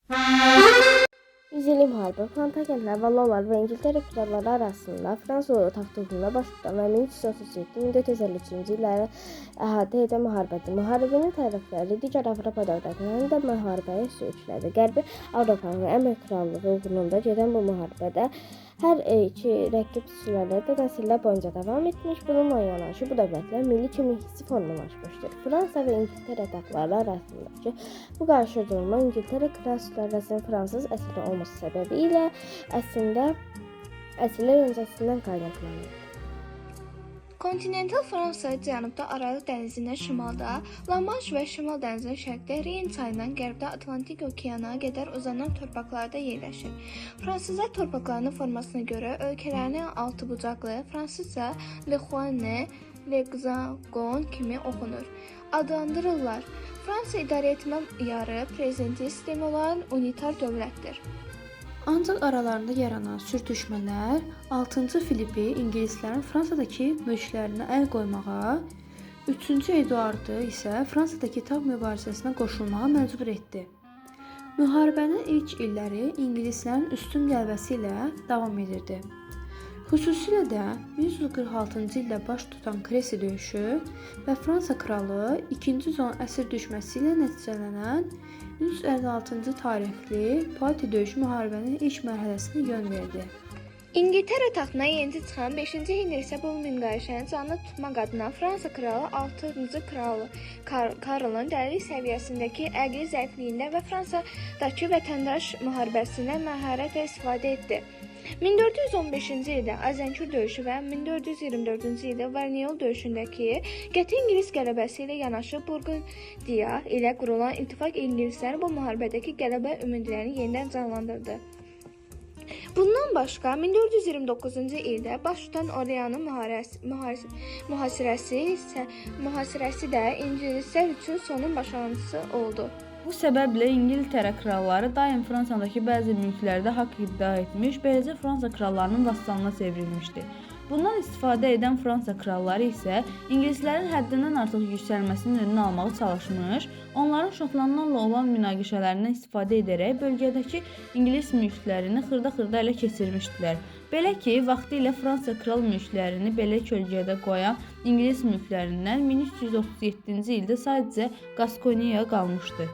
Yüzilli müharibə Plantagenlər, Vallolar və İngiltərə kralları arasında Fransa taxt uğruna baş tutan və 1337-1453-cü illəri əhatə edən müharibədir. Müharibənin tərəfləri digər Avropa dövlətlərini də müharibəyə sürüklədi. Qərbi Avropanın Əmir krallığı uğrunda gedən bu müharibədə hər iki rəqib sülalə də nəsillər boyunca davam etmiş. Bununla yanaşı bu dövlətlər milli kimlik hissi formalaşmışdır. Fransa və İngiltərə taxtları arasındakı bu qarşıdurma İngiltərə kral sülaləsinin fransız əsli olması səbəbilə əsrlər öncəsindən qaynaqlanır. Kontinental Fransa cənubda Aralıq dənizindən şimalda, La Manş və Şimal dənizinin şərqdə, Reyn çayından qərbdə Atlantik okeana qədər uzanan torpaqlarda yerləşir. Fransızlar torpaqlarının formasına görə ölkələrinin altıbucaqlı, fransızca Le Xuanne, L'Hexagon kimi oxunur, adlandırırlar. Fransa idarəetmə yarı prezidenti sistemi olan unitar dövlətdir. Ancaq aralarında yaranan sürtüşmələr 6-cı Filipi ingilislərin Fransadakı mülklərinə əl qoymağa, 3-cü Eduardı isə Fransadakı taxt mübarizəsinə qoşulmağa məcbur etdi. Müharibənin ilk illəri ingilislərin üstün qələbəsi ilə davam edirdi. Xüsusilə də 1146-cı ildə baş tutan Kresi döyüşü və Fransa kralı 2-ci John əsir düşməsi ilə nəticələnən 1156-cı tarixli Poitiers döyüşü müharibənin ilk mərhələsinə yön verdi. İngiltərə taxtına yeni çıxan 5-ci Henri isə bu münaqişəni canlı tutmaq adına Fransa kralı 6-cı kralı Karlın dəlilik səviyyəsindəki əqli zəifliyindən və Fransadakı vətəndaş müharibəsindən məharətlə istifadə etdi. 1415-ci ildə Azincourt döyüşü və 1424-cü ildə Verneuil döyüşündəki qəti İngilis qələbəsi ilə yanaşı Burqundiya ilə qurulan ittifaq ingilislərin bu müharibədəki qələbə ümidlərini yenidən canlandırdı. Bundan başqa 1429-cu ildə baş tutan Orleanın mühasirəsi də ingilislər üçün sonun başlanğıcı oldu. Bu səbəblə İngiltərə kralları daim Fransadakı bəzi mülklərdə haqq iddia etmiş, beləcə Fransa krallarının vassalına çevrilmişdi. Bundan istifadə edən Fransa kralları isə ingilislərin həddindən artıq yüksəlməsinin önünü almağa çalışmış, onların şotlandlarla olan münaqişələrindən istifadə edərək bölgədəki İngilis mülklərini xırda-xırda ələ keçirmişdilər. Belə ki, vaxtilə Fransa kral mülklərini belə kölgədə qoyan İngilis mülklərindən 1337-ci ildə sadəcə Qaskoniya qalmışdı.